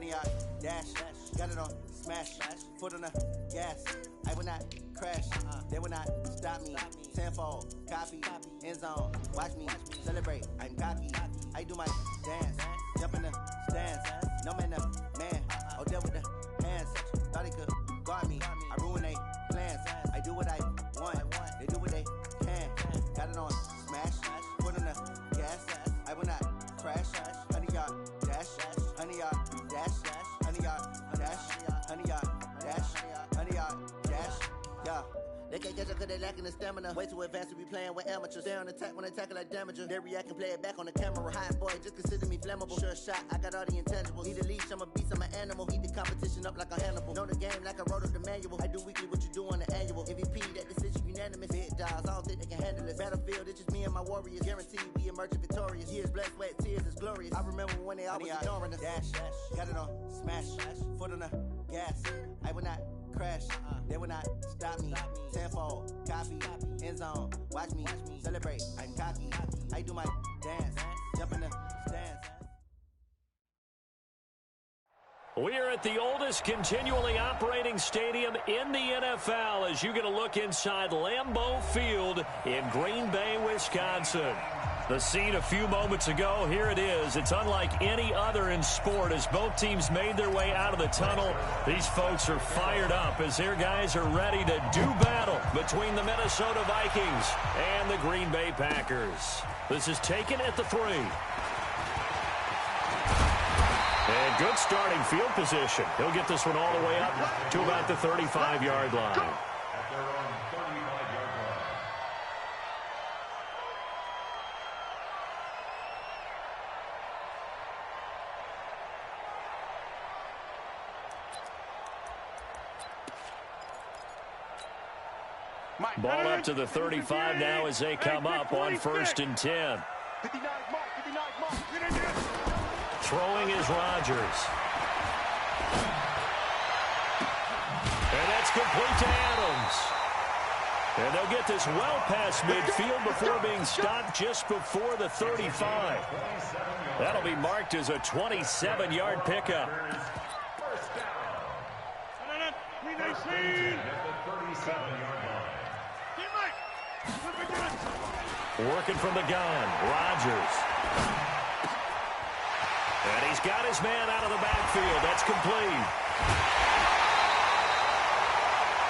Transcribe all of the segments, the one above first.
100-yard dash. Got it on smash. Foot on the gas. I will not crash. They will not stop me. Tenfold, copy, end zone. Watch me celebrate. I'm cocky. I do my dance. Jump in the stands. No man, man. Oh, there with the hands. Thought he could guard me. I ruin they plans. I do what I want. They do what they can. Got it on smash. Foot on the gas. I will not crash. 100-yard dash. 100-yard dash. 100-yard dash. 100-yard dash. 100-yard dash. Yeah. They can't catch up cause they lacking the stamina. Way too advanced to be playing with amateurs. Stay on attack when they tackle like damager. They react and play it back on the camera. Hot boy, just consider me flammable. Sure shot, I got all the intangibles. Need a leash, I'm a beast, I'm an animal. Eat the competition up like a Hannibal. Know the game like I wrote up the manual. I do weekly what you do on the annual. MVP, that decision unanimous. Big dogs, I don't think they can handle it. Battlefield, it's just me and my warriors. Guaranteed we emerge victorious. Years, blood, sweat, tears, is glorious. I remember when they always ignoring us. Dash, got it on smash. Foot on the gas. I will not crash. They will not stop me. Tenfold, copy, end zone. Watch me celebrate. I'm cocky. I do my dance. Jump in the stands. We're at the oldest continually operating stadium in the NFL as you get a look inside Lambeau Field in Green Bay, Wisconsin. The scene a few moments ago, here it is. It's unlike any other in sport as both teams made their way out of the tunnel. These folks are fired up as their guys are ready to do battle between the Minnesota Vikings and the Green Bay Packers. This is taken at the 3. And good starting field position. He'll get this one all the way up to about the 35-yard line. Ball up to the 35 now as they come up on 1st and 10. Throwing is Rodgers. And that's complete to Adams. And they'll get this well past midfield before being stopped just before the 35. That'll be marked as a 27-yard pickup. Working from the gun, Rodgers. And he's got his man out of the backfield. That's complete.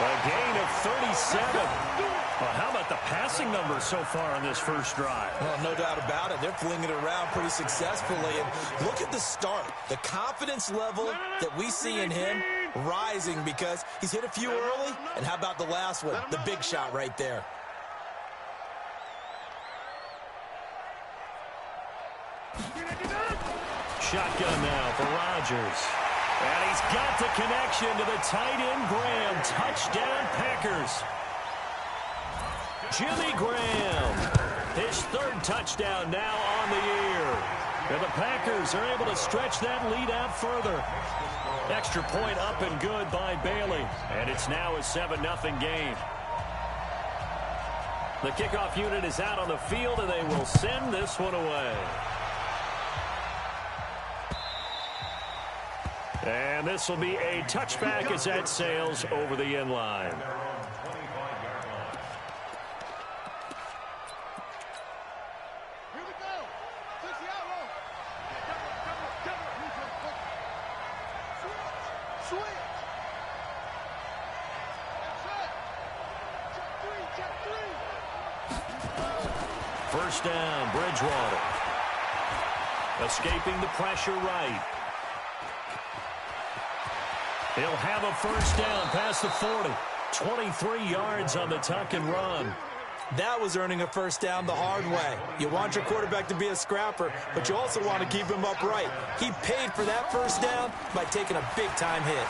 A gain of 37. Well, how about the passing numbers so far on this first drive? Well, no doubt about it. They're flinging it around pretty successfully. And look at the start. The confidence level that we see in him rising because he's hit a few early. And how about the last one? The big shot right there. Shotgun now for Rodgers. And he's got the connection to the tight end, Graham. Touchdown, Packers. Jimmy Graham, his 3rd touchdown now on the year. And the Packers are able to stretch that lead out further. Extra point up and good by Bailey. And it's now a 7-0 game. The kickoff unit is out on the field, and they will send this one away. And this will be a touchback as that sails over the end line. First down, Bridgewater. Escaping the pressure right. He'll have a first down past the 40. 23 yards on the tuck and run. That was earning a first down the hard way. You want your quarterback to be a scrapper, but you also want to keep him upright. He paid for that first down by taking a big-time hit.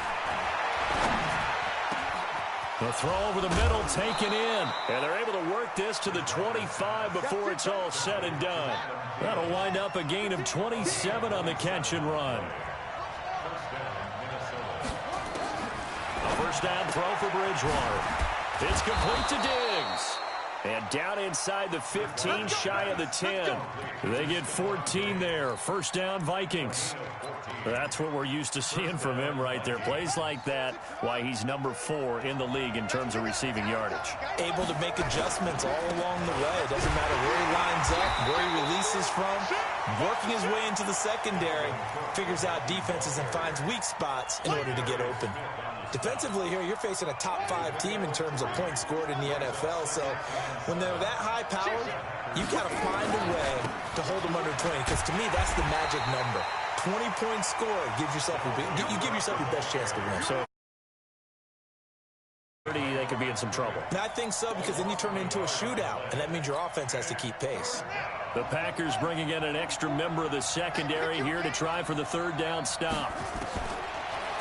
The throw over the middle taken in. And they're able to work this to the 25 before it's all said and done. That'll wind up a gain of 27 on the catch and run. A first down throw for Bridgewater. It's complete to Diggs. And down inside the 15, shy of the 10. They get 14 there. First down, Vikings. That's what we're used to seeing from him right there. Plays like that, why he's number 4 in the league in terms of receiving yardage. Able to make adjustments all along the way. It doesn't matter where he lines up, where he releases from. Working his way into the secondary, figures out defenses and finds weak spots in order to get open. Defensively here, you're facing a top 5 team in terms of points scored in the NFL. So when they're that high powered, you got to find a way to hold them under 20. Because to me, that's the magic number. 20 points scored gives yourself you give yourself your best chance to win. So they could be in some trouble. And I think so, because then you turn it into a shootout, and that means your offense has to keep pace. The Packers bringing in an extra member of the secondary here to try for the third down stop.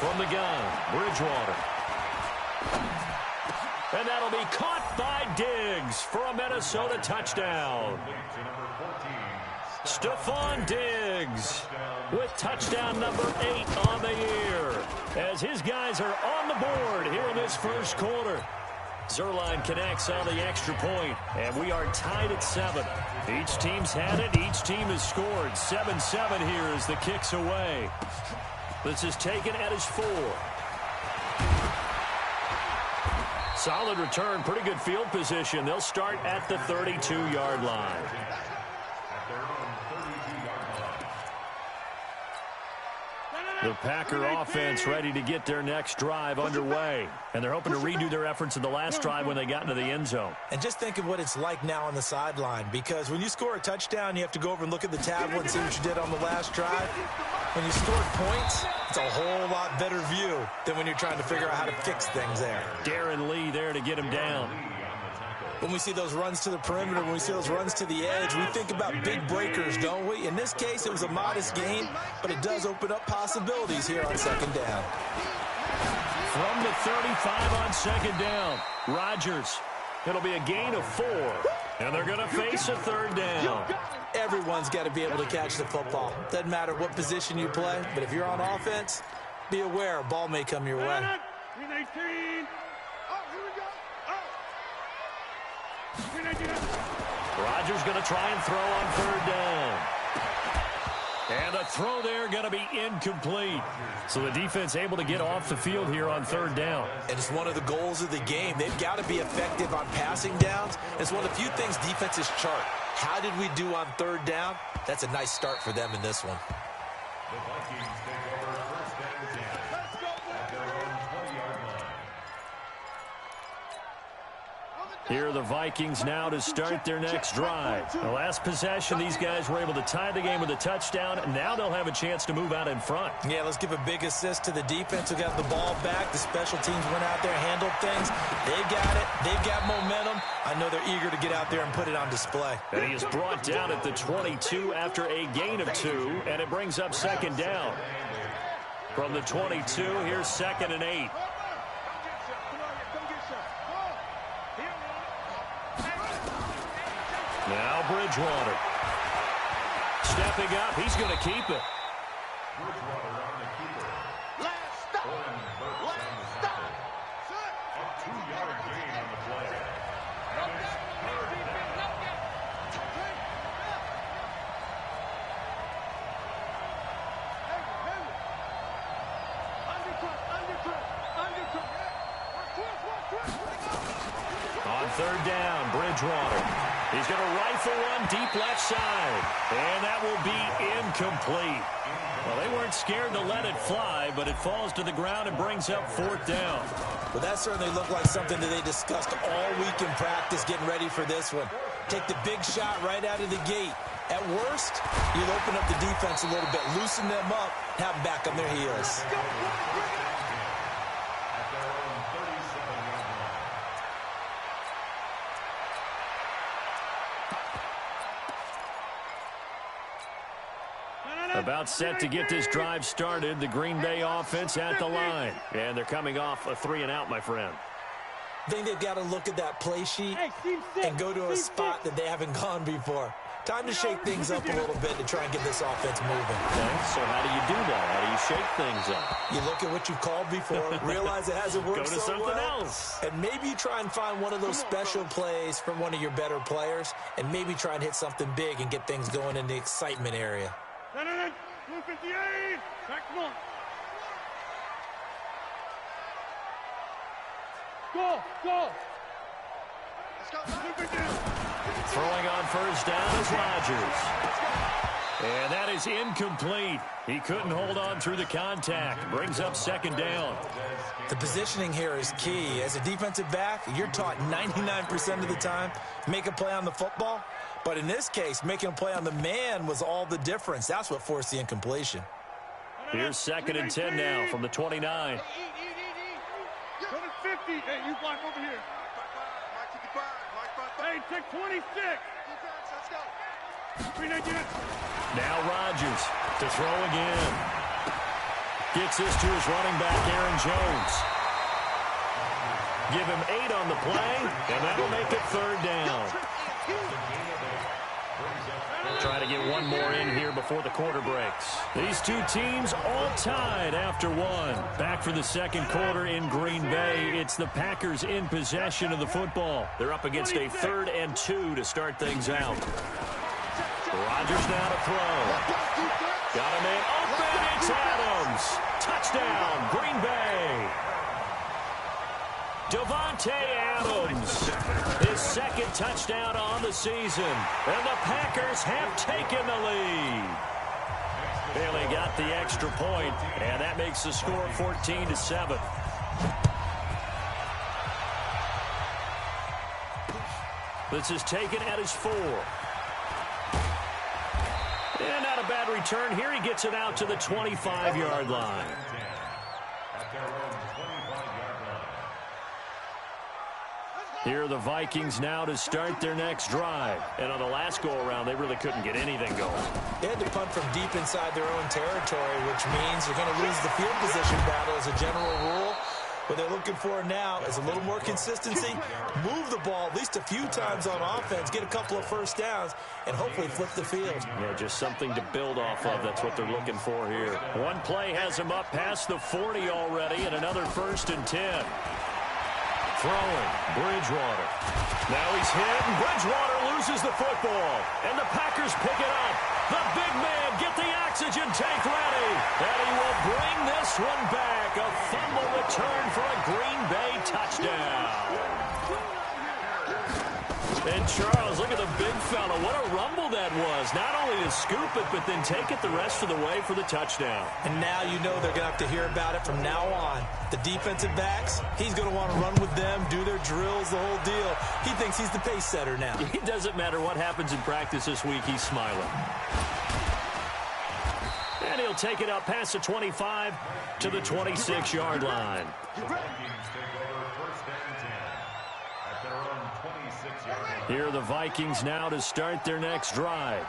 From the gun, Bridgewater. And that'll be caught by Diggs for a Minnesota touchdown. Stephon Diggs with touchdown number 8 on the year, as his guys are on the board here in this first quarter. Zerline connects on the extra point, and we are tied at 7. Each team's had it. Each team has scored. 7-7 here as the kick's away. This is taken at his 4. Solid return. Pretty good field position. They'll start at the 32-yard line. The Packer offense ready to get their next drive underway. And they're hoping to redo their efforts in the last drive when they got into the end zone. And just think of what it's like now on the sideline, because when you score a touchdown, you have to go over and look at the tablet and see what you did on the last drive. When you scored points, it's a whole lot better view than when you're trying to figure out how to fix things there. Darren Lee there to get him down. When we see those runs to the perimeter, when we see those runs to the edge, we think about big breakers, don't we? In this case, it was a modest gain, but it does open up possibilities here on second down. From the 35 on second down, Rodgers. It'll be a gain of 4, and they're going to face a third down. Everyone's got to be able to catch the football. Doesn't matter what position you play, but if you're on offense, be aware a ball may come your way. Rodgers going to try and throw on third down. And a throw there going to be incomplete. So the defense able to get off the field here on third down. And it's one of the goals of the game. They've got to be effective on passing downs. It's one of the few things defenses chart. How did we do on third down? That's a nice start for them in this one. The Vikings take over first and 10 at their own 20-yard line. Here are the Vikings now to start their next drive. The last possession, these guys were able to tie the game with a touchdown. Now they'll have a chance to move out in front. Yeah, let's give a big assist to the defense who got the ball back. The special teams went out there, handled things. They got it. They've got momentum. I know they're eager to get out there and put it on display. And he is brought down at the 22 after a gain of 2, and it brings up second down. From the 22, here's 2nd and 8. Now Bridgewater. Stepping up, he's going to keep it. Bridgewater on the keeper. Last stop. Last stop. A 2-yard gain on the play. And it's third down. On third down, Bridgewater. He's going to rifle one deep left side. And that will be incomplete. Well, they weren't scared to let it fly, but it falls to the ground and brings up 4th down. Well, that certainly looked like something that they discussed all week in practice, getting ready for this one. Take the big shot right out of the gate. At worst, you'll open up the defense a little bit, loosen them up, have them back on their heels. About set to get this drive started, the Green Bay offense at the line. And they're coming off a 3-and-out, my friend. I think they've got to look at that play sheet and go to a spot that they haven't gone before. Time to shake things up a little bit to try and get this offense moving. Okay, so how do you do that? How do you shake things up? You look at what you've called before, realize it hasn't worked Go to so something well, else. and maybe you try and find one of those special plays from one of your better players, and maybe try and hit something big and get things going in the excitement area. 258. Back one. Go. Let's go. Throwing on first down is Rodgers. And that is incomplete. He couldn't hold on through the contact. Brings up second down. The positioning here is key. As a defensive back, you're taught 99% of the time, make a play on the football. But in this case, making a play on the man was all the difference. That's what forced the incompletion. Here's second and 10 now from the 29. Go to 50. Hey, you block over here. Hey, take 26. Let's go. Now Rodgers to throw again. Gets this to his running back, Aaron Jones. Give him 8 on the play, and that'll make it third down. Try to get one more in here before the quarter breaks. These two teams all tied after one. Back for the second quarter in Green Bay. It's the Packers in possession of the football. They're up against a 3rd and 2 to start things out. Rodgers now to throw. Got a man open. It's Adams. Touchdown, Green Bay. Davante Adams, his second touchdown on the season, and the Packers have taken the lead. Bailey got the extra point, and that makes the score 14-7. This is taken at his 4. And not a bad return here. He gets it out to the 25-yard line. Here are the Vikings now to start their next drive. And on the last go-around, they really couldn't get anything going. They had to punt from deep inside their own territory, which means they're going to lose the field position battle as a general rule. What they're looking for now is a little more consistency, move the ball at least a few times on offense, get a couple of first downs, and hopefully flip the field. Yeah, just something to build off of. That's what they're looking for here. One play has him up past the 40 already, and another 1st and 10. Throwing, Bridgewater. Now he's hit, and Bridgewater loses the football. And the Packers pick it up. The big man, get the oxygen tank ready. And he will bring this one back. A fumble return for a Green Bay touchdown. And Charles, look at the big fella. What a rumble that was. Not only to scoop it, but then take it the rest of the way for the touchdown. And now you know they're going to have to hear about it from now on. The defensive backs, he's going to want to run with them, do their drills, the whole deal. He thinks he's the pace setter now. It doesn't matter what happens in practice this week. He's smiling. And he'll take it up past the 25 to the 26-yard line. Here are the Vikings now to start their next drive.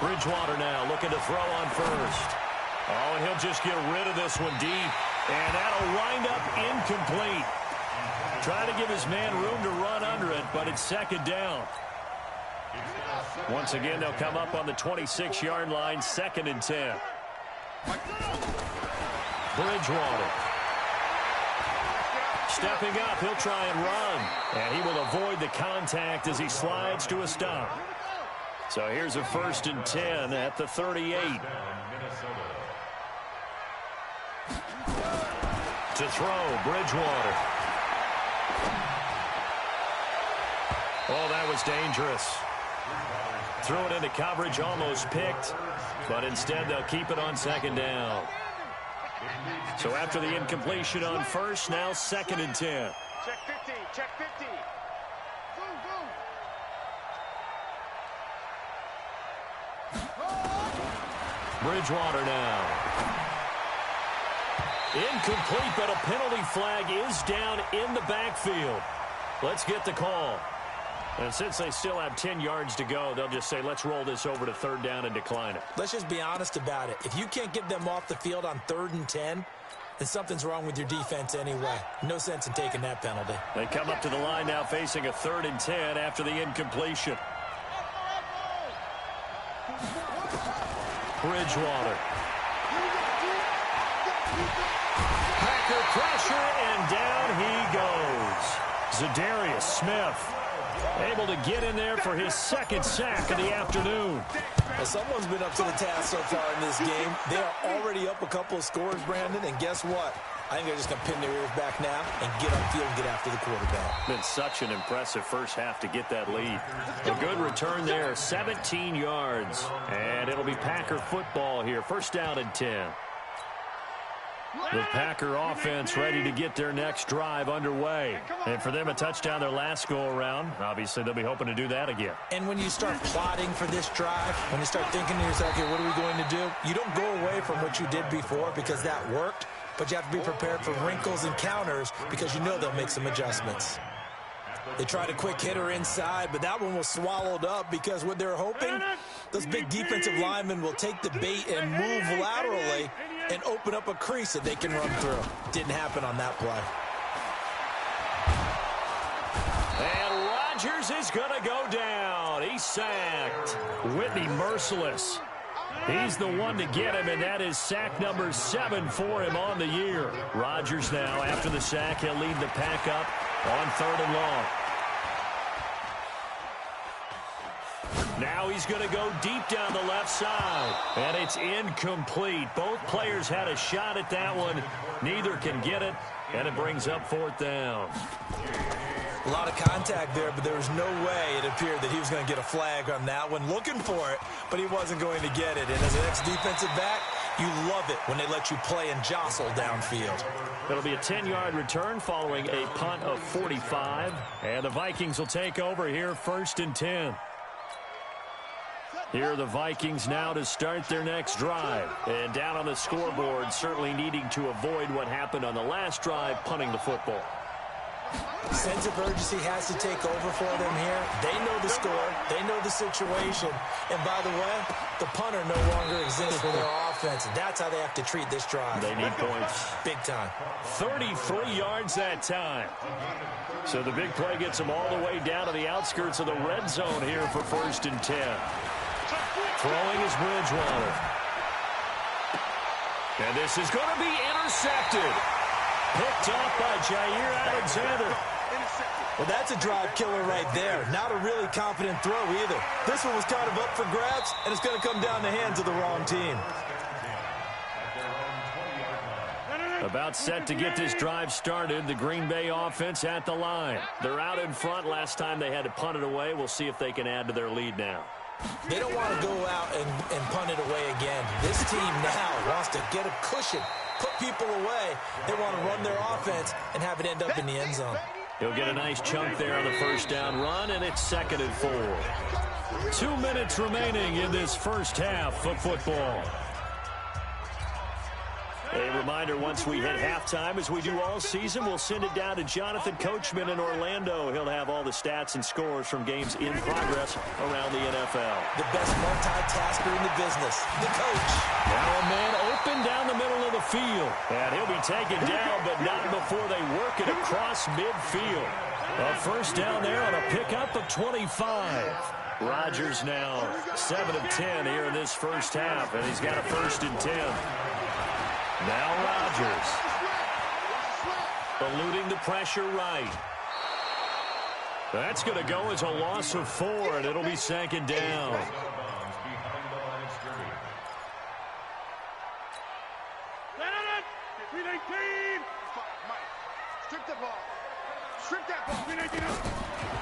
Bridgewater now looking to throw on first. Oh, and he'll just get rid of this one deep. And that'll wind up incomplete. Trying to give his man room to run under it, but it's second down. Once again, they'll come up on the 26-yard line, 2nd and 10. Bridgewater. Stepping up, he'll try and run. And he will avoid the contact as he slides to a stop. So here's a 1st and 10 at the 38. To throw, Bridgewater. Oh, that was dangerous. Threw it into coverage, almost picked, but instead they'll keep it on 2nd down. So after the incompletion on first, now 2nd and 10. Check 50, check 50. Bridgewater now. Incomplete, but a penalty flag is down in the backfield. Let's get the call. And since they still have 10 yards to go, they'll just say, let's roll this over to third down and decline it. Let's just be honest about it. If you can't get them off the field on 3rd and 10, then something's wrong with your defense anyway. No sense in taking that penalty. They come up to the line now facing a 3rd and 10 after the incompletion. Bridgewater. Packer pressure, and down he goes. Za'Darius Smith able to get in there for his 2nd sack of the afternoon. Well, someone's been up to the task so far in this game. They are already up a couple of scores, Brandon, and guess what? I think they're just going to pin their ears back now and get upfield and get after the quarterback. Been such an impressive first half to get that lead. A good return there, 17 yards. And it'll be Packer football here. 1st down and 10. The Packer offense ready to get their next drive underway. And for them, a touchdown their last go-around. Obviously, they'll be hoping to do that again. And when you start plotting for this drive, when you start thinking to yourself, okay, what are we going to do? You don't go away from what you did before because that worked, but you have to be prepared for wrinkles and counters because you know they'll make some adjustments. They tried a quick hitter inside, but that one was swallowed up because what they're hoping, those big defensive linemen will take the bait and move laterally and open up a crease that they can run through. Didn't happen on that play. And Rodgers is going to go down. He's sacked. Whitney merciless. He's the one to get him, and that is sack number 7 for him on the year. Rodgers now, after the sack, he'll lead the pack up on 3rd and long. Now he's going to go deep down the left side. And it's incomplete. Both players had a shot at that one. Neither can get it. And it brings up 4th down. A lot of contact there, but there was no way it appeared that he was going to get a flag on that one. Looking for it, but he wasn't going to get it. And as an ex-defensive back, you love it when they let you play and jostle downfield. It'll be a 10-yard return following a punt of 45. And the Vikings will take over here 1st and 10. Here are the Vikings now to start their next drive. And down on the scoreboard, certainly needing to avoid what happened on the last drive, punting the football. Sense of urgency has to take over for them here. They know the score. They know the situation. And by the way, the punter no longer exists for their offense. And that's how they have to treat this drive. They need points. Big time. 33 yards that time. So the big play gets them all the way down to the outskirts of the red zone here for 1st and 10. Throwing is Bridgewater. And this is going to be intercepted. Picked off by Jair Alexander. Well, that's a drive killer right there. Not a really confident throw either. This one was kind of up for grabs, and it's going to come down the hands of the wrong team. About set to get this drive started. The Green Bay offense at the line. They're out in front. Last time they had to punt it away. We'll see if they can add to their lead now. They don't want to go out and punt it away again. This team now wants to get a cushion, put people away. They want to run their offense and have it end up in the end zone. He'll get a nice chunk there on the 1st down run, and it's 2nd and 4. 2 minutes remaining in this first half of football. A reminder, once we hit halftime, as we do all season, we'll send it down to Jonathan Coachman in Orlando. He'll have all the stats and scores from games in progress around the NFL. The best multitasker in the business, the coach. Now a man open down the middle of the field. And he'll be taken down, but not before they work it across midfield. A 1st down there on a pickup of 25. Rodgers now 7 of 10 here in this first half, and he's got a 1st and 10. Now Rodgers, eluding the pressure right. That's going to go as a loss of 4, and it'll be 2nd down.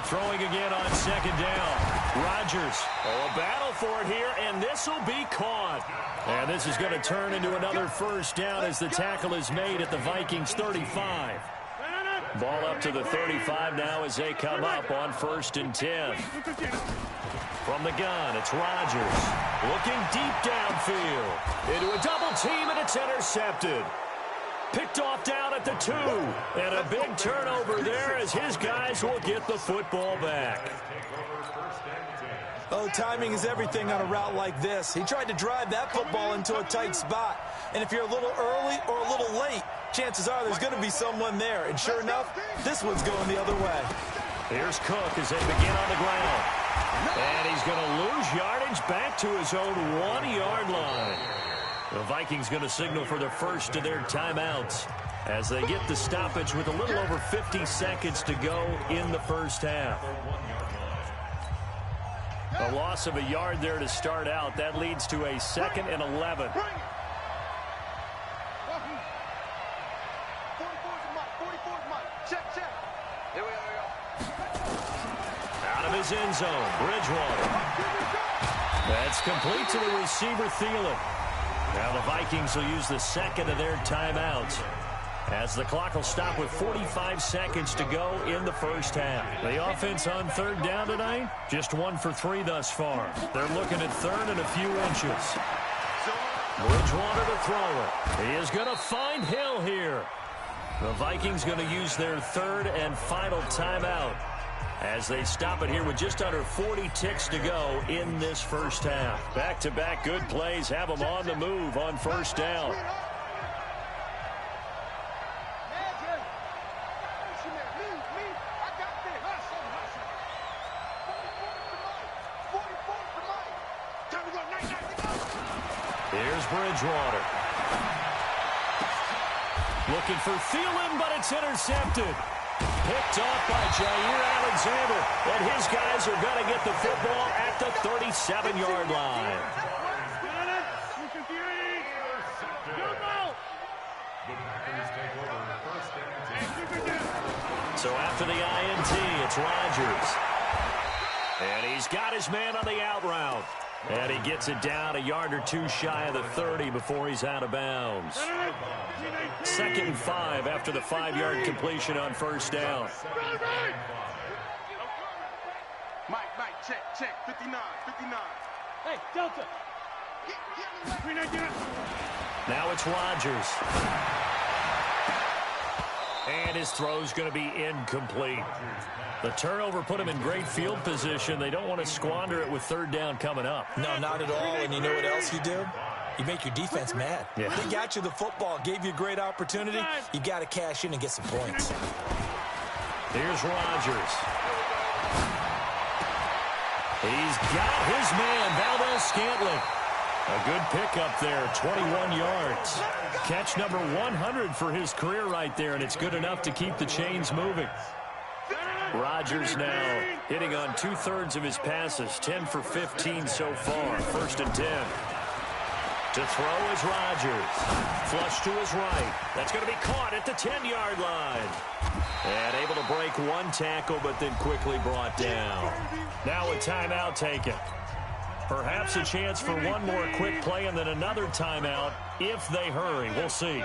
Throwing again on 2nd down. Rodgers, a battle for it here, and this will be caught. And this is going to turn into another 1st down as the tackle is made at the Vikings 35. Ball up to the 35 now as they come up on 1st and 10. From the gun, it's Rodgers. Looking deep downfield. Into a double team, and it's intercepted. Picked off down at the 2. And a big turnover there as his guys will get the football back. Oh, timing is everything on a route like this. He tried to drive that football into a tight spot. And if you're a little early or a little late, chances are there's going to be someone there. And sure enough, this one's going the other way. Here's Cook as they begin on the ground. And he's going to lose yardage back to his own 1-yard line. The Vikings going to signal for the first of their timeouts as they get the stoppage with a little over 50 seconds to go in the first half. A loss of a yard there to start out. That leads to a 2nd and 11. Out of his end zone, Bridgewater. That's complete to the receiver, Thielen. Now the Vikings will use the 2nd of their timeouts as the clock will stop with 45 seconds to go in the first half. The offense on 3rd down tonight, just 1 for 3 thus far. They're looking at 3rd and a few inches. Bridgewater to throw it. He is going to find Hill here. The Vikings going to use their 3rd and final timeout as they stop it here with just under 40 ticks to go in this first half. Back-to-back good plays have them on the move on 1st down. Here's Bridgewater. Looking for Thielen, but it's intercepted. Picked off by Jair Alexander. And his guys are going to get the football at the 37-yard line. So after the INT, it's Rodgers. And he's got his man on the out route. And he gets it down a yard or 2 shy of the 30 before he's out of bounds. 2nd and 5 after the 5-yard completion on 1st down. Mike, check. 59. Hey, Delta. Now it's Rodgers. And his throw's going to be incomplete. The turnover put him in great field position. They don't want to squander it with 3rd down coming up. No, not at all. And you know what else you do? You make your defense mad. Yeah. They got you the football, gave you a great opportunity. You got to cash in and get some points. Here's Rodgers. He's got his man, Valdez-Scantling. A good pickup there, 21 yards. Catch number 100 for his career right there, and it's good enough to keep the chains moving. Rodgers now hitting on 2/3 of his passes, 10 for 15 so far. 1st and 10. To throw is Rodgers. Flush to his right. That's going to be caught at the 10-yard line. And able to break 1 tackle, but then quickly brought down. Now a timeout taken. Perhaps a chance for one more quick play and then another timeout if they hurry. We'll see.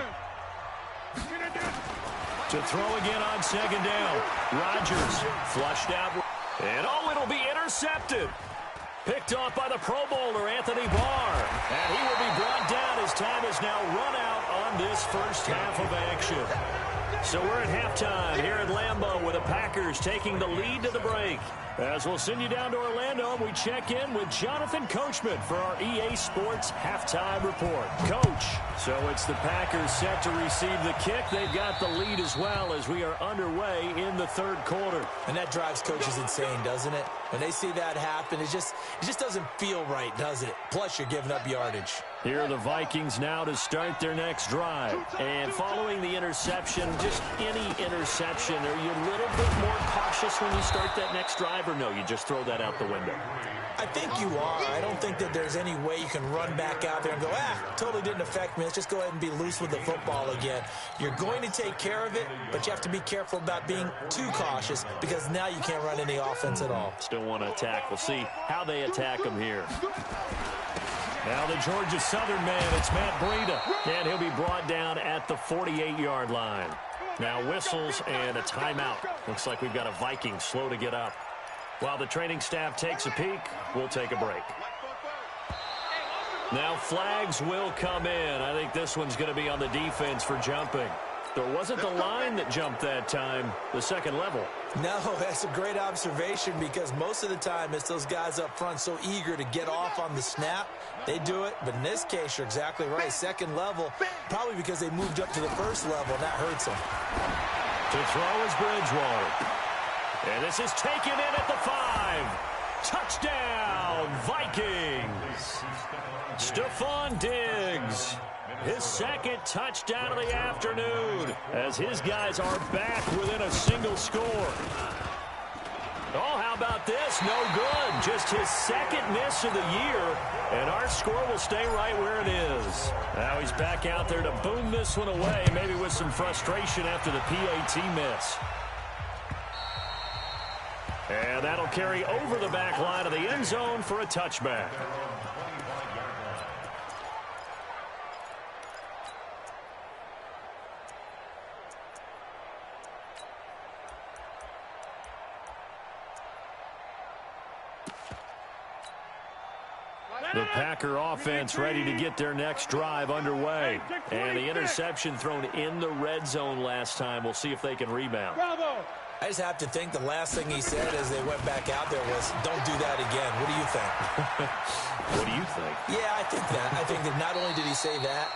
To throw again on 2nd down. Rodgers flushed out. And it'll be intercepted. Picked off by the Pro Bowler, Anthony Barr. And he will be brought down as time is now run out on this first half of action. So we're at halftime here at Lambeau with the Packers taking the lead to the break. As we'll send you down to Orlando, we check in with Jonathan Coachman for our EA Sports Halftime Report. Coach, so it's the Packers set to receive the kick. They've got the lead as well as we are underway in the 3rd quarter. And that drives coaches insane, doesn't it? When they see that happen, it just doesn't feel right, does it? Plus, you're giving up yardage. Here are the Vikings now to start their next drive. And following the interception, just any interception, are you a little bit more cautious when you start that next drive, or no, you just throw that out the window? I think you are. I don't think that there's any way you can run back out there and go, totally didn't affect me. Let's just go ahead and be loose with the football again. You're going to take care of it, but you have to be careful about being too cautious because now you can't run any offense at all. Still want to attack. We'll see how they attack them here. Now the Georgia Southern man, it's Matt Breida, and he'll be brought down at the 48-yard line. Now whistles and a timeout. Looks like we've got a Viking slow to get up. While the training staff takes a peek, we'll take a break. Now flags will come in. I think this one's going to be on the defense for jumping. There wasn't the line that jumped that time, the second level. No, that's a great observation because most of the time it's those guys up front so eager to get off on the snap. They do it, but in this case, you're exactly right. Second level, probably because they moved up to the first level, and that hurts them. To throw is Bridgewater. And this is taken in at the 5. Touchdown, Vikings. Stephon Diggs. His second touchdown of the afternoon as his guys are back within a single score. Oh, how about this? No good. Just his second miss of the year, and our score will stay right where it is. Now he's back out there to boom this one away, maybe with some frustration after the PAT miss. And that'll carry over the back line of the end zone for a touchback. The Packer offense ready to get their next drive underway. And the interception thrown in the red zone last time. We'll see if they can rebound. I just have to think the last thing he said as they went back out there was, don't do that again. What do you think? What do you think? Yeah, I think that. I think that not only did he say that,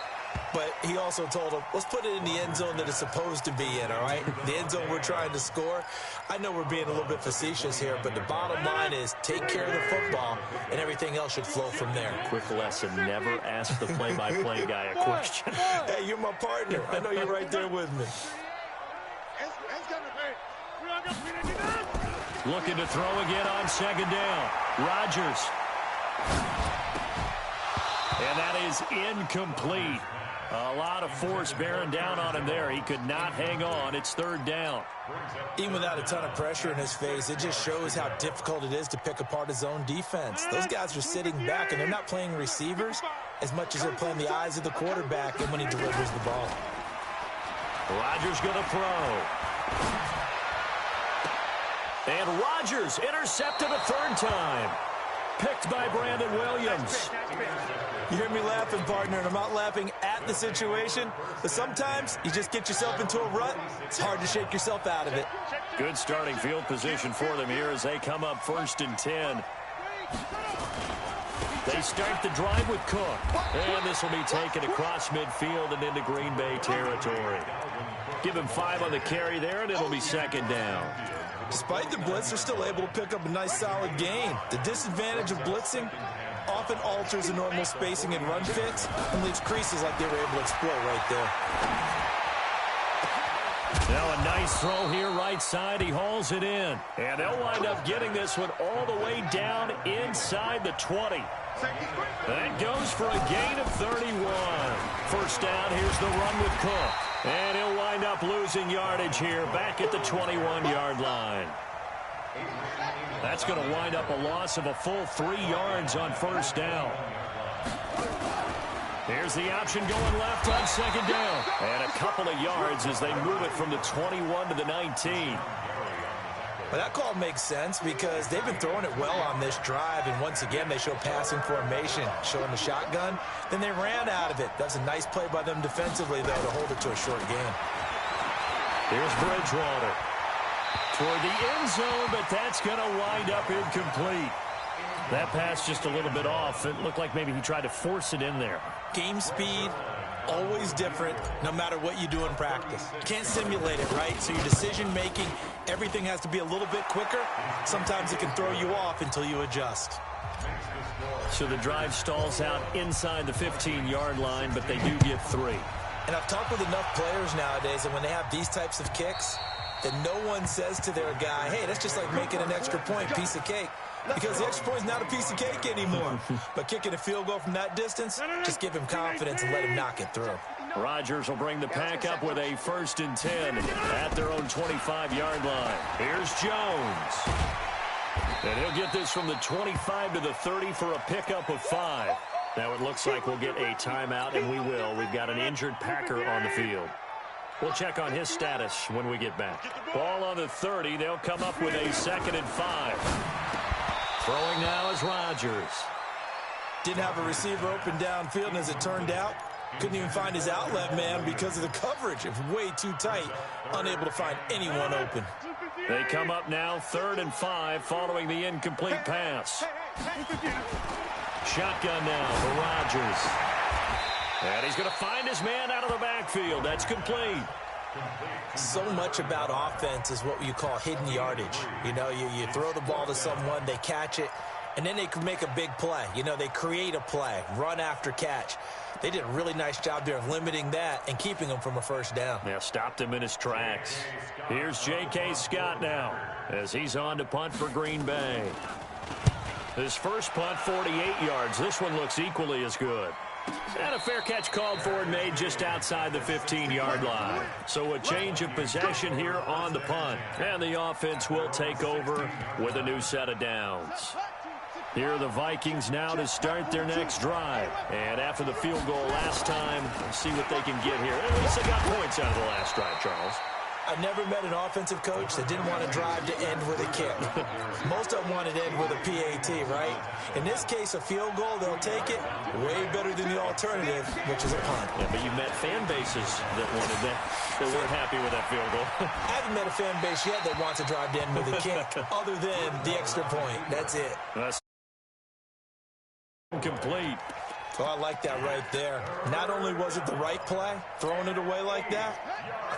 but he also told him, let's put it in the end zone that it's supposed to be in, all right? The end zone we're trying to score. I know we're being a little bit facetious here, but the bottom line is take care of the football, and everything else should flow from there. Quick lesson, never ask the play-by-play guy a question. Hey, you're my partner. I know you're right there with me. Looking to throw again on second down. Rodgers. And that is incomplete. A lot of force bearing down on him there. He could not hang on. It's third down. Even without a ton of pressure in his face, it just shows how difficult it is to pick apart his own defense. Those guys are sitting back, and they're not playing receivers as much as they're playing the eyes of the quarterback and when he delivers the ball. Rodgers going to throw. And Rodgers intercepted a third time. Picked by Brandon Williams. You hear me laughing, partner, and I'm not laughing at the situation, but sometimes you just get yourself into a rut. It's hard to shake yourself out of it. Good starting field position for them here as they come up 1st and 10. They start the drive with Cook. And this will be taken across midfield and into Green Bay territory. Give him 5 on the carry there, and it'll be second down. Despite the blitz, they're still able to pick up a nice, solid gain. The disadvantage of blitzing often alters the normal spacing and run fits and leaves creases like they were able to exploit right there. Now a nice throw here right side. He hauls it in. And they'll wind up getting this one all the way down inside the 20. That goes for a gain of 31. First down, here's the run with Cook. And he'll wind up losing yardage here back at the 21-yard line. That's going to wind up a loss of a full 3 yards on first down. Here's the option going left on second down. And a couple of yards as they move it from the 21 to the 19. Well, that call makes sense because they've been throwing it well on this drive, and once again they show passing formation, showing the shotgun. Then they ran out of it. That's a nice play by them defensively, though, to hold it to a short gain. Here's Bridgewater toward the end zone, but that's going to wind up incomplete. That pass just a little bit off. It looked like maybe he tried to force it in there. Game speed, always different, no matter what you do in practice. You can't simulate it, right? So your decision-making, everything has to be a little bit quicker. Sometimes it can throw you off until you adjust. So the drive stalls out inside the 15-yard line, but they do get 3. And I've talked with enough players nowadays, and when they have these types of kicks, that no one says to their guy, hey, that's just like making an extra point, piece of cake. Because the extra point is not a piece of cake anymore. But kicking a field goal from that distance, just give him confidence and let him knock it through. Rodgers will bring the pack up with a 1st and 10 at their own 25-yard line. Here's Jones. And he'll get this from the 25 to the 30 for a pickup of 5. Now it looks like we'll get a timeout, and we will. We've got an injured Packer on the field. We'll check on his status when we get back. Ball on the 30. They'll come up with a 2nd and 5. Throwing now is Rodgers. Didn't have a receiver open downfield, and as it turned out, couldn't even find his outlet man because of the coverage. It was way too tight, unable to find anyone open. They come up now 3rd and 5 following the incomplete pass. Shotgun now for Rodgers. And he's going to find his man out of the backfield. That's complete. So much about offense is what you call hidden yardage. You know, you throw the ball to someone, they catch it, and then they can make a big play. You know, they create a play, run after catch. They did a really nice job there of limiting that and keeping him from a first down. Yeah, stopped him in his tracks. Here's J.K. Scott now as he's on to punt for Green Bay. His first punt, 48 yards. This one looks equally as good. And a fair catch called for and made just outside the 15-yard line. So a change of possession here on the punt. And the offense will take over with a new set of downs. Here are the Vikings now to start their next drive. And after the field goal last time, we'll see what they can get here. At least they got points out of the last drive, Charles. I've never met an offensive coach that didn't want to drive to end with a kick. Most of them wanted to end with a PAT, right? In this case, a field goal, they'll take it. Way better than the alternative, which is a punt. Yeah, but you've met fan bases that wanted that, that weren't happy with that field goal. I haven't met a fan base yet that wants to drive to end with a kick, other than the extra point. That's it. That's incomplete. Oh, I like that right there. Not only was it the right play, throwing it away like that,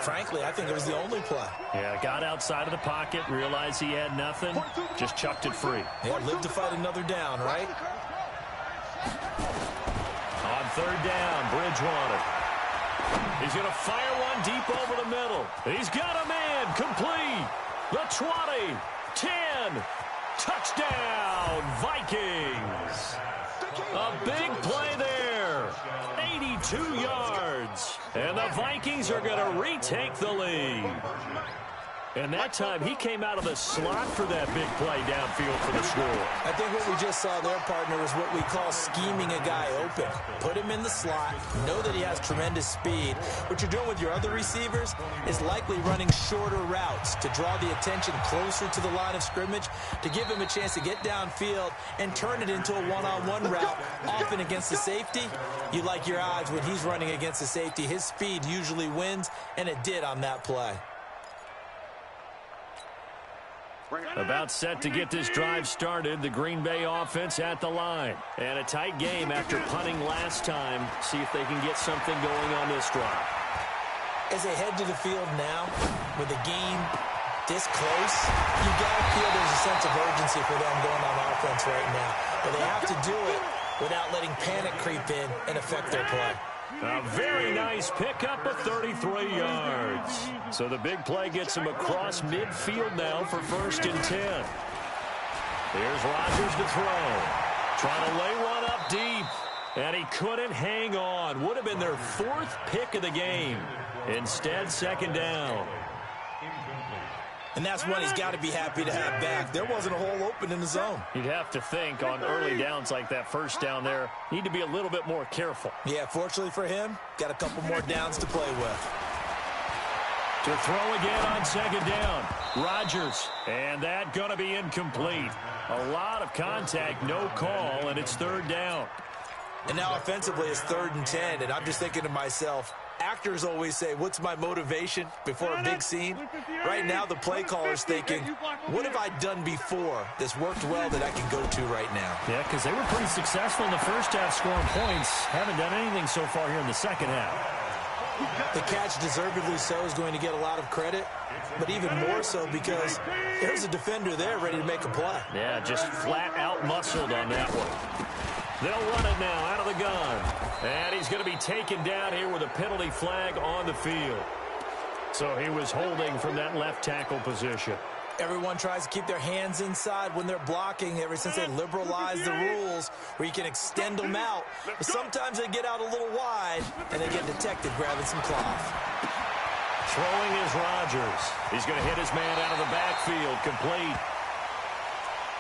frankly, I think it was the only play. Yeah, got outside of the pocket, realized he had nothing, just chucked it free. Yeah, live to fight another down, right? On 3rd down, Bridgewater. He's going to fire one deep over the middle. He's got a man, complete. The 20, 10, touchdown, Vikings. A big play there. 82 yards. And the Vikings are going to retake the lead. And that time, he came out of the slot for that big play downfield for the score. I think what we just saw there, partner, is what we call scheming a guy open. Put him in the slot, know that he has tremendous speed. What you're doing with your other receivers is likely running shorter routes to draw the attention closer to the line of scrimmage, to give him a chance to get downfield and turn it into a one-on-one route, often against the safety. You like your odds when he's running against the safety. His speed usually wins, and it did on that play. About set to get this drive started, the Green Bay offense at the line. And a tight game after punting last time. See if they can get something going on this drive. As they head to the field now, with the game this close, you got to feel there's a sense of urgency for them going on offense right now. But they have to do it without letting panic creep in and affect their play. A very nice pickup of 33 yards. So the big play gets him across midfield now for 1st and 10. Here's Rodgers to throw. Trying to lay one up deep. And he couldn't hang on. Would have been their 4th pick of the game. Instead, 2nd down. And that's one he's got to be happy to have back. There wasn't a hole open in the zone. You'd have to think on early downs like that, 1st down there, need to be a little bit more careful. Yeah, fortunately for him, got a couple more downs to play with. To throw again on 2nd down. Rodgers. And that going to be incomplete. A lot of contact, no call, and it's 3rd down. And now offensively it's 3rd and 10, and I'm just thinking to myself, actors always say, what's my motivation before a big scene? Right now, the play caller's thinking, what have I done before that's worked well that I can go to right now? Yeah, because they were pretty successful in the first half scoring points. Haven't done anything so far here in the second half. The catch, deservedly so, is going to get a lot of credit, but even more so because there's a defender there ready to make a play. Yeah, just flat out muscled on that one. They'll run it now out of the gun. And he's going to be taken down here with a penalty flag on the field. So he was holding from that left tackle position. Everyone tries to keep their hands inside when they're blocking ever since they liberalized the rules where you can extend them out. But sometimes they get out a little wide and they get detected grabbing some cloth. Throwing is Rodgers. He's going to hit his man out of the backfield, complete.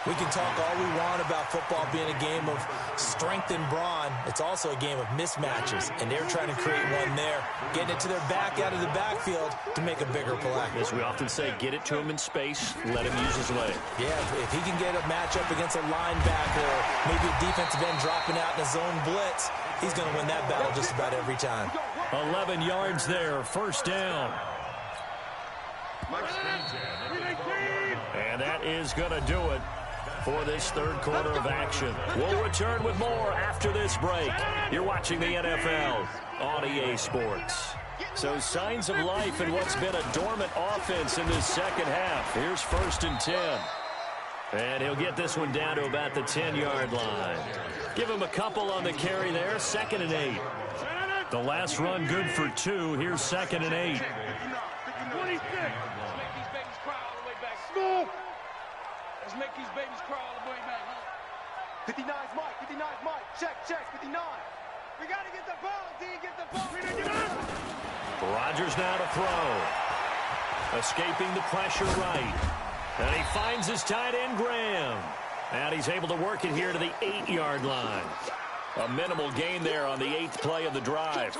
We can talk all we want about football being a game of strength and brawn. It's also a game of mismatches, and they're trying to create one there, getting it to their back out of the backfield to make a bigger play. As we often say, get it to him in space, let him use his leg. Yeah, if he can get a matchup against a linebacker or maybe a defensive end dropping out in a zone blitz, he's going to win that battle just about every time. 11 yards there, first down. And that is going to do it for this third quarter of action. We'll return with more after this break. You're watching the NFL on EA Sports. So signs of life in what's been a dormant offense in this second half. Here's 1st and 10. And he'll get this one down to about the 10-yard line. Give him a couple on the carry there, 2nd and 8. The last run good for 2. Here's 2nd and 8. 59's Mike, 59's Mike, check, 59. We got to get the ball, D, get the ball. Rodgers now to throw. Escaping the pressure right. And he finds his tight end, Graham. And he's able to work it here to the 8-yard line. A minimal gain there on the 8th play of the drive.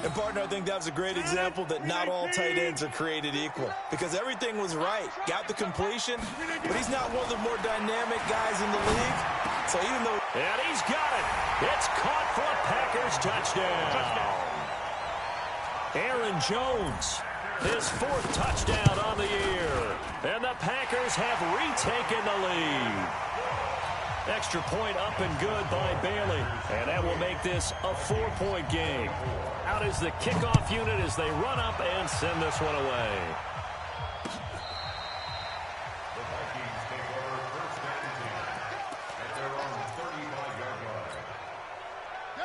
And, partner, I think that's a great example that not all tight ends are created equal. Because everything was right. Got the completion, but he's not one of the more dynamic guys in the league. So even though... And he's got it. It's caught for a Packers touchdown. Aaron Jones, his 4th touchdown on the year. And the Packers have retaken the lead. Extra point up and good by Bailey. And that will make this a 4-point game. Out is the kickoff unit as they run up and send this one away. The Vikings take over 1st and 10 at their own 35-yard line.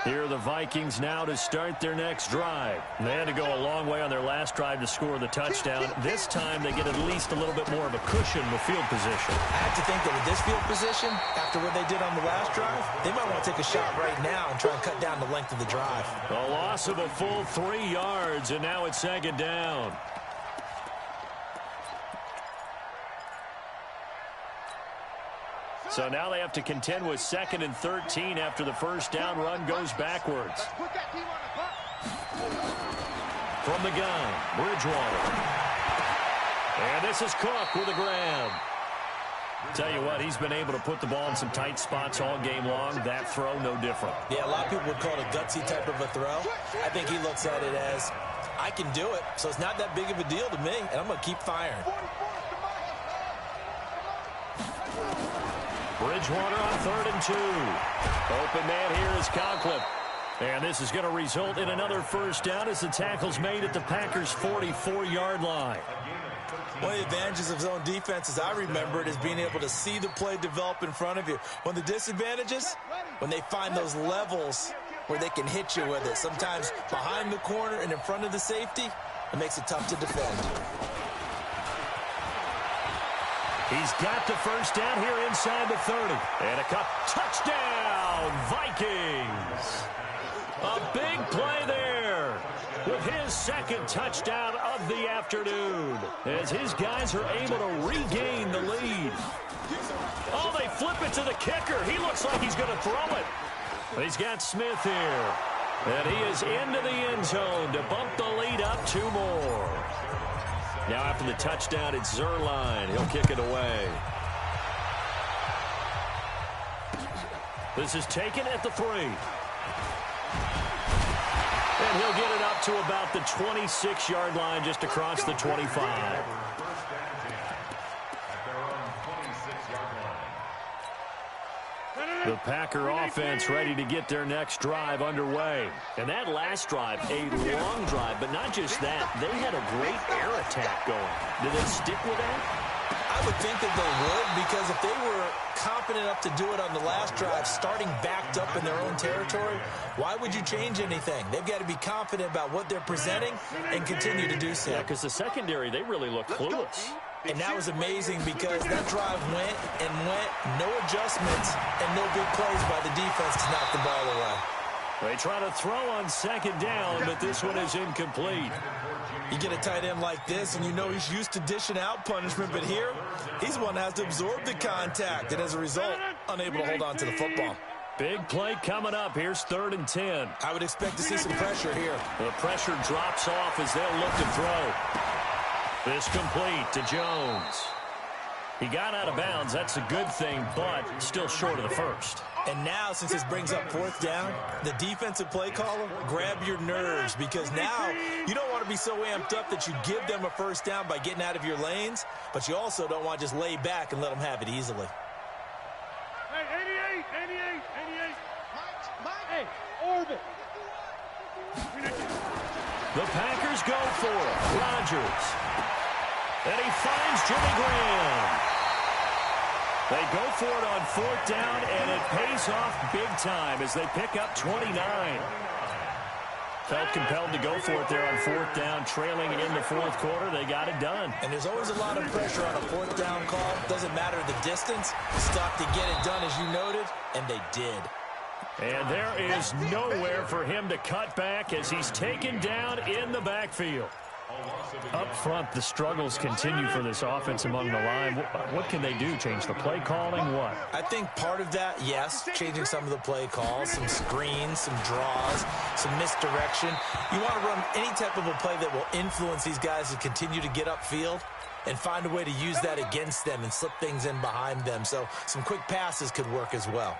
Here are the Vikings now to start their next drive. They had to go a long way on their last drive to score the touchdown. This time they get at least a little bit more of a cushion with field position. I have to think that with this field position, after what they did on the last drive, they might want to take a shot right now and try and cut down the length of the drive. A loss of a full 3 yards, and now it's 2nd down. So now they have to contend with 2nd and 13 after the first down run goes backwards. From the gun, Bridgewater. And this is Cook with a grab. Tell you what, he's been able to put the ball in some tight spots all game long. That throw, no different. Yeah, a lot of people would call it a gutsy type of a throw. I think he looks at it as, I can do it, so it's not that big of a deal to me, and I'm going to keep firing. Bridgewater on 3rd and 2. Open man here is Conklin. And this is going to result in another first down as the tackle's made at the Packers' 44-yard line. One of the advantages of zone defense, as I remember it, is being able to see the play develop in front of you. One of the disadvantages, when they find those levels where they can hit you with it, sometimes behind the corner and in front of the safety, it makes it tough to defend. He's got the first down here inside the 30. And a cut. Touchdown, Vikings. A big play there with his 2nd touchdown of the afternoon as his guys are able to regain the lead. Oh, they flip it to the kicker. He looks like he's going to throw it. But he's got Smith here. And he is into the end zone to bump the lead up 2 more. Now after the touchdown, it's Zerline. He'll kick it away. This is taken at the 3. And he'll get it up to about the 26-yard line just across the 25. The Packer offense ready to get their next drive underway. And that last drive, a long drive, but not just that. They had a great air attack going. Did they stick with that? I would think that they would, because if they were confident enough to do it on the last drive, starting backed up in their own territory, why would you change anything? They've got to be confident about what they're presenting and continue to do so. Yeah, because the secondary, they really looked clueless. And that was amazing because that drive went and went, no adjustments, and no big plays by the defense to knock the ball away. They try to throw on second down, but this one is incomplete. You get a tight end like this, and you know he's used to dishing out punishment, but here, he's the one that has to absorb the contact, and as a result, unable to hold on to the football. Big play coming up. Here's 3rd and 10. I would expect to see some pressure here. The pressure drops off as they'll look to throw. This complete to Jones. He got out of bounds. That's a good thing, but still short of the first. And now, since this brings up 4th down, the defensive play caller, grab your nerves, because now you don't want to be so amped up that you give them a first down by getting out of your lanes, but you also don't want to just lay back and let them have it easily. Hey, 88. Hey, orbit. The Packers go for it. Rodgers. And he finds Jimmy Graham. They go for it on 4th down, and it pays off big time as they pick up 29. Felt compelled to go for it there on 4th down, trailing in the 4th quarter. They got it done. And there's always a lot of pressure on a 4th down call. Doesn't matter the distance. Stuck to get it done, as you noted, and they did. And there is nowhere for him to cut back as he's taken down in the backfield. Up front, the struggles continue for this offense among the line. What can they do? Change the play calling? What? I think part of that, yes, changing some of the play calls, some screens, some draws, some misdirection. You want to run any type of a play that will influence these guys to continue to get upfield and find a way to use that against them and slip things in behind them. So some quick passes could work as well.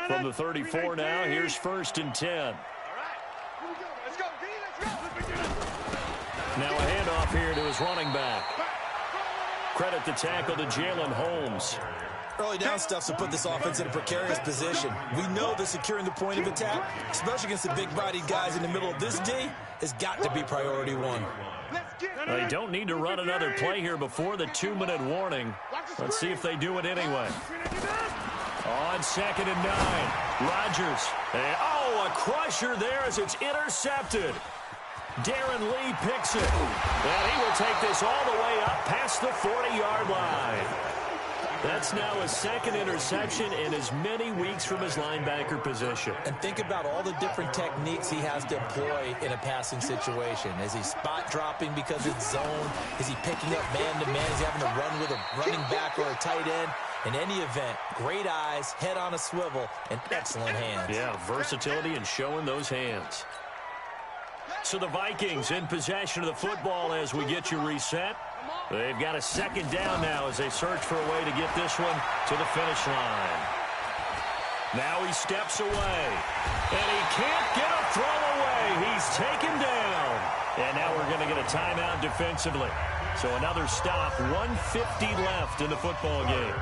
From the 34 now, here's 1st and 10. All right. Here we go. Let's go, D. Let's go. Now a handoff here to his running back. Credit the tackle to Jalen Holmes. Early down stuff to put this offense in a precarious position. We know that securing the point of attack, especially against the big-bodied guys in the middle of this D, has got to be priority one. They don't need to run another play here before the 2-minute warning. Let's see if they do it anyway. On 2nd and 9, Rodgers. A crusher there as it's intercepted. Darren Lee picks it. And he will take this all the way up past the 40-yard line. That's now a 2nd interception in as many weeks from his linebacker position. And think about all the different techniques he has to employ in a passing situation. Is he spot dropping because it's zone? Is he picking up man-to-man? Is he having to run with a running back or a tight end? In any event, great eyes, head on a swivel, and excellent hands. Yeah, versatility and showing those hands. So the Vikings in possession of the football as we get you reset. They've got a 2nd down now as they search for a way to get this one to the finish line. Now he steps away, and he can't get a throw away. He's taken down. And now we're going to get a timeout defensively. So another stop, 1:50 left in the football game.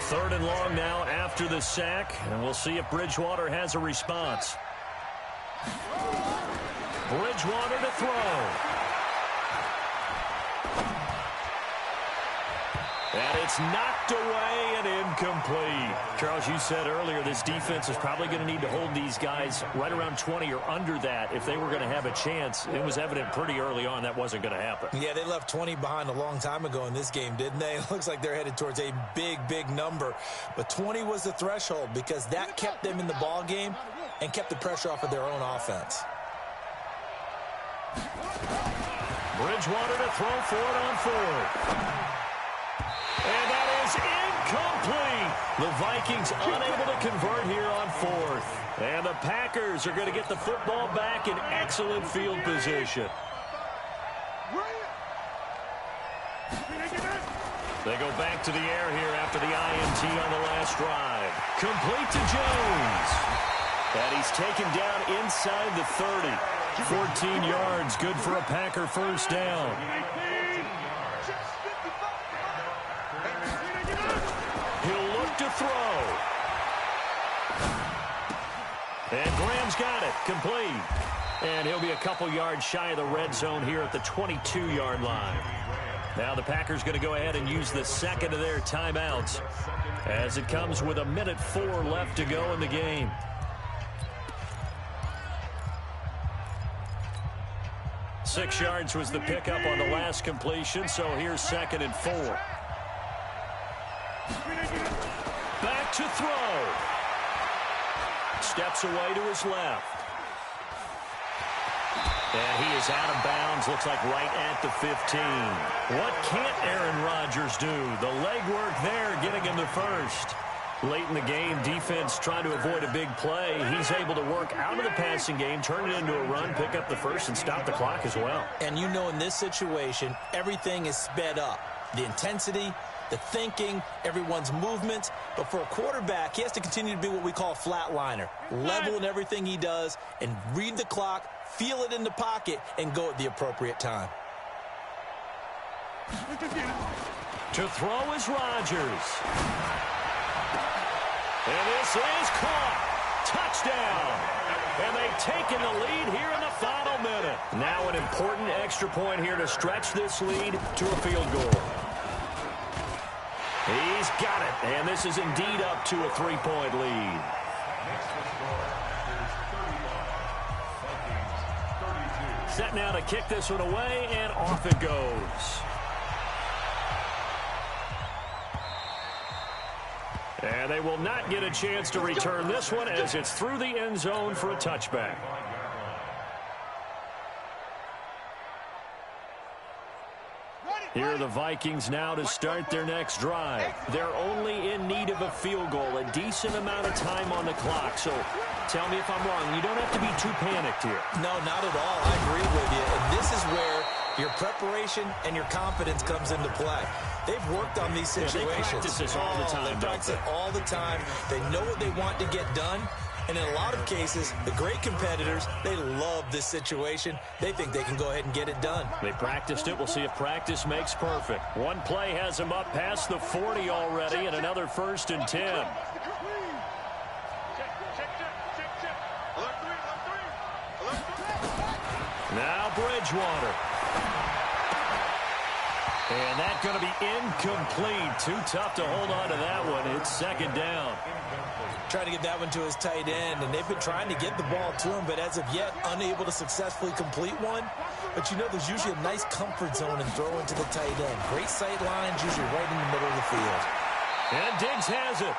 3rd and long now after the sack, and we'll see if Bridgewater has a response. Bridgewater to throw. And it's knocked away and incomplete. Charles, you said earlier this defense is probably going to need to hold these guys right around 20 or under that if they were going to have a chance. It was evident pretty early on that wasn't going to happen. Yeah, they left 20 behind a long time ago in this game, didn't they? It looks like they're headed towards a big, big number. But 20 was the threshold because that kept them in the ball game and kept the pressure off of their own offense. Bridgewater to throw for it on 4th. And that is incomplete. The Vikings unable to convert here on 4th. And the Packers are going to get the football back in excellent field position. They go back to the air here after the INT on the last drive. Complete to Jones. And he's taken down inside the 30. 14 yards, good for a Packer first down. He'll look to throw. And Graham's got it, complete. And he'll be a couple yards shy of the red zone here at the 22-yard line. Now the Packers going to go ahead and use the 2nd of their timeouts as it comes with 1:04 left to go in the game. 6 yards was the pickup on the last completion, so here's 2nd and 4. Back to throw. Steps away to his left. And he is out of bounds, looks like right at the 15. What can't Aaron Rodgers do? The legwork there, getting him the first. Late in the game, defense trying to avoid a big play. He's able to work out of the passing game, turn it into a run, pick up the first, and stop the clock as well. And you know in this situation, everything is sped up. The intensity, the thinking, everyone's movements. But for a quarterback, he has to continue to be what we call a flatliner. Level in everything he does and read the clock, feel it in the pocket, and go at the appropriate time. To throw is Rodgers. And this is caught. Touchdown. And they've taken the lead here in the final minute. Now an important extra point here to stretch this lead to a field goal. He's got it. And this is indeed up to a 3-point lead. Set now to kick this one away, and off it goes. And they will not get a chance to return this one as it's through the end zone for a touchback. Here are the Vikings now to start their next drive. They're only in need of a field goal, a decent amount of time on the clock. So tell me if I'm wrong. You don't have to be too panicked here. No, not at all. I agree with you. And this is where your preparation and your confidence comes into play. They've worked on these situations. They practice this all the time. They practice it all the time. They know what they want to get done. And in a lot of cases, the great competitors, they love this situation. They think they can go ahead and get it done. They practiced it. We'll see if practice makes perfect. One play has them up past the 40 already, and another 1st and 10. Now Bridgewater. And that's going to be incomplete. Too tough to hold on to that one. It's 2nd down. Trying to get that one to his tight end, and they've been trying to get the ball to him, but as of yet, unable to successfully complete one. But you know, there's usually a nice comfort zone in throwing to the tight end. Great sight lines, usually right in the middle of the field. And Diggs has it.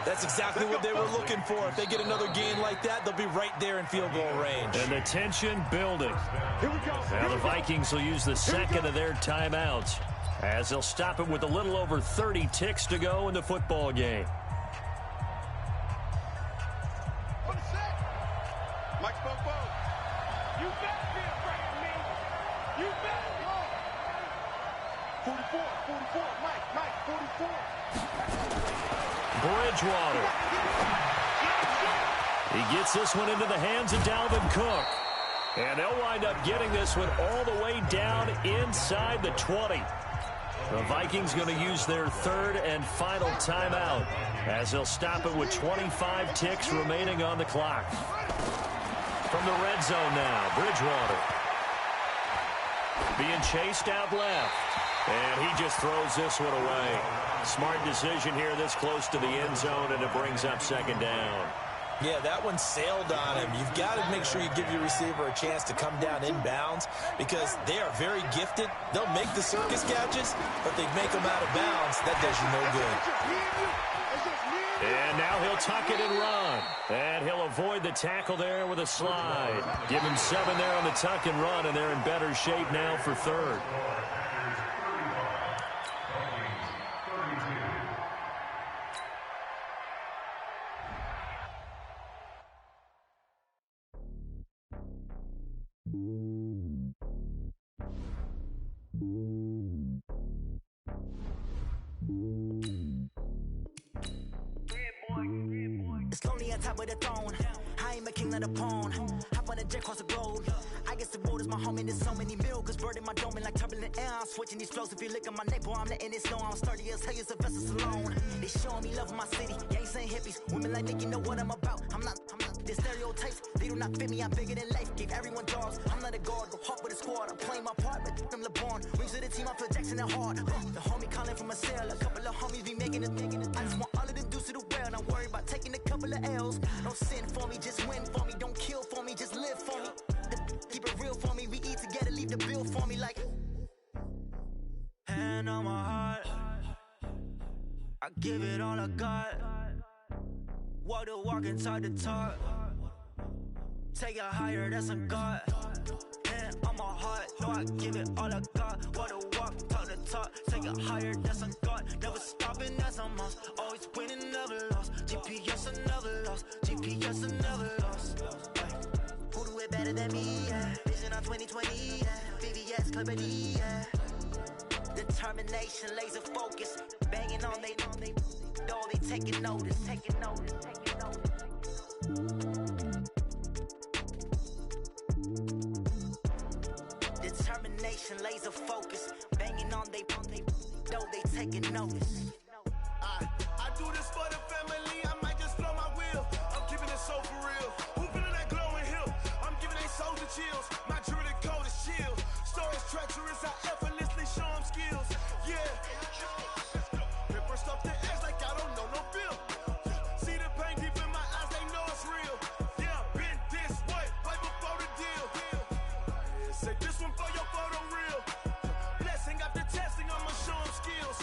That's exactly what they were looking for. If they get another gain like that, they'll be right there in field goal range. And the tension building. Now the Vikings will use the second of their timeouts as they'll stop it with a little over 30 ticks to go in the football game. You better be afraid of me. You better. 44, Mike, 44. Bridgewater. He gets this one into the hands of Dalvin Cook. And they'll wind up getting this one all the way down inside the 20. The Vikings going to use their 3rd and final timeout as they'll stop it with 25 ticks remaining on the clock. From the red zone now, Bridgewater. Being chased out left. And he just throws this one away. Smart decision here this close to the end zone, and it brings up 2nd down. Yeah, that one sailed on him. You've got to make sure you give your receiver a chance to come down inbounds because they are very gifted. They'll make the circus catches, but they make them out of bounds. That does you no good. And now he'll tuck it and run. And he'll avoid the tackle there with a slide. Give him 7 there on the tuck and run, and they're in better shape now for 3rd. It's lonely on top of the throne. I am a king of the pawn. Hop on a jet across the globe. I guess the road is my home and there's so many milk. Cause bird in my dome and like turbulent air. I'm switching these flows. If you look at my neck, boy, I'm letting it snow. I'm sturdy as hell as a vessel alone. They showing me love in my city. Gangs saying hippies. Women like Nick, you know what I'm about. I'm not. The stereotypes, they do not fit me. I'm bigger than life. Gave everyone jobs. I'm not a guard. Go hard with a squad. I'm playing my part, but I'm LeBron. Rings of the team, I feel Jackson and hard. The homie calling from a cell. A couple of homies be making it. I just want all of them dudes to do well. Not worry about taking a couple of L's. Don't sin for me, just win for me. Don't kill for me, just live for me. Keep it real for me. We I give it all I got. Walk the walk and talk the talk. Take it higher, that's a God. And on my heart, know I give it all I got. Walk the walk, talk the talk. Take it higher, that's a God. Never stopping, that's a must. Always winning, never lost. GPS, I never lost. GPS, I never lost. Who do it better than me? Yeah. Vision on 2020. Yeah. VVS, Clarity. Yeah. Determination, laser focus. Banging on they door, they taking notice. Taking notice. Taking notice. Determination, laser focus. Banging on they door, they taking notice. I do this for the family. I might just blow my wheel. I'm keeping it so for real. Who feeling that glowing hill? I'm giving they souls the chills. My jewelry code is chill. Stories treacherous. I effortlessly show them skills. Yeah. Paper stuff the edge like I don't know no bill. See the pain deep in my eyes. They know it's real. Yeah, been this way before the deal. Say this one for your photo real. Blessing after testing. I'ma show them skills.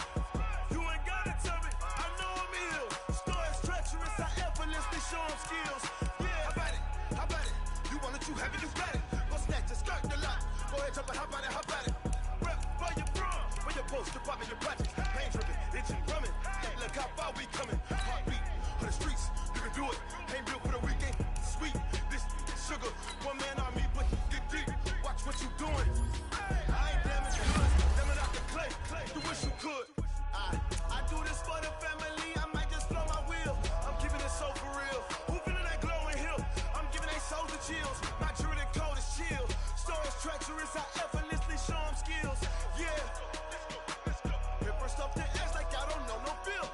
You ain't gotta tell me. I know I'm ill. Stories treacherous. I effortlessly show them skills. Yeah, how about it? How about it? You want it, you have it, you got it. Go snatch it, skirt the lot. Go ahead, jump it, how about it? How about it? Rep for your brum. For your post, department, your project. Pain dripping, itching, drumming. Hey, look how far we coming. Heartbeat on the streets. You can do it. Ain't built for the weekend. Sweet. This sugar. One man army, but get deep. Watch what you doing. I ain't damaged goods. Damn it out the clay. You wish you could. I do this for the family. I might just blow my wheel. I'm keeping it so for real. Who feeling that glowing hill? I'm giving they souls the chills. My jewelry code is chill. Stories treacherous. I effortlessly show them skills. Yeah. Paper stuff the edge like I don't know no bill.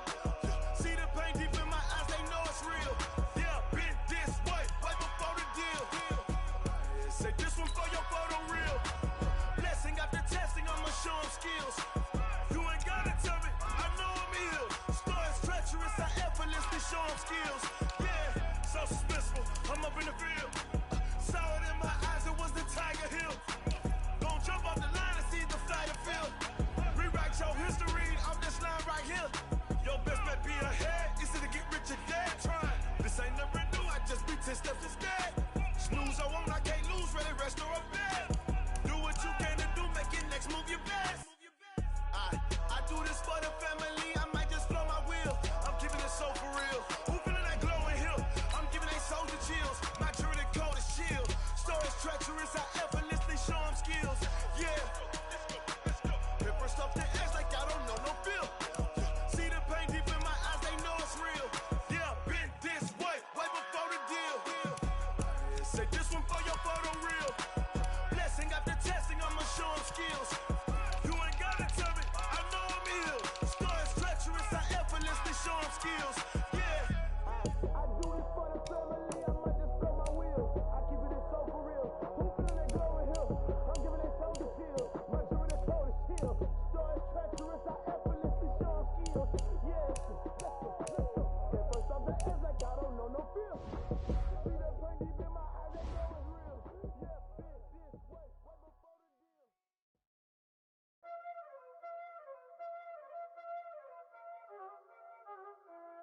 See the pain deep in my eyes. They know it's real. Yeah, been this way before the deal. Say this one for your photo real. Blessing after testing. I'ma show them skills. You ain't gotta tell me. I know I'm ill. Stories treacherous. I effortlessly show them skills. Yeah, so suspenseful. I'm up in the field. Saw it in my eyes. It was the Tiger Hill. Don't jump off the line and see the flight of field. Rewrite your history off this line right here. Your best bet be ahead. Easy to get rich or dead. Trying. This ain't never new. I just be 10 steps instead. Snooze or won't. I can't lose. Ready, rest or a bed. Do what you can to do. Make it next move your best. I do this for the family. I might just blow my wheel. I'm keeping it so for real. Who feeling that glowing hill? I'm giving they souls the chills. My jewelry code is chill. Stories treacherous. I effortlessly show them skills. Yeah. Paper stuff the edge like I don't know no bill. See the pain deep in my eyes. They know it's real. Yeah, been this way before the deal. Say this one for your photo real. Blessing after testing. I'ma show them skills. You ain't gotta tell me. I know I'm ill. Stories treacherous. I effortlessly show them skills. Yeah. I do this for the family. I might just blow my wheel. I keep it so for real. Who feeling that glowing hill? I'm giving they soul the chill. My jewelry code is chill. Stories treacherous. I effortlessly show them skills. Yeah. Get first off the edge like I don't know no feel. See that pain deep in my eyes. They know it's real. Yeah, been this way before the deal.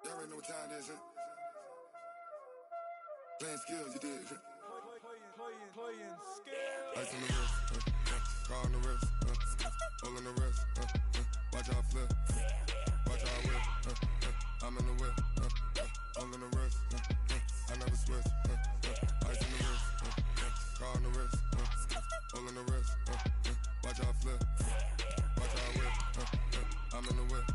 Y'all already know what time it is, huh? Playing skills, you did, huh? Playing skills. Ice on the wrist, car on the wrist, hole on the wrist, watch out flip, watch out whip, I'm in the whip, hole in the wrist, I never switch, ice on the wrist, car on the wrist, hole in the wrist, watch out flip, watch out whip, I'm in the whip.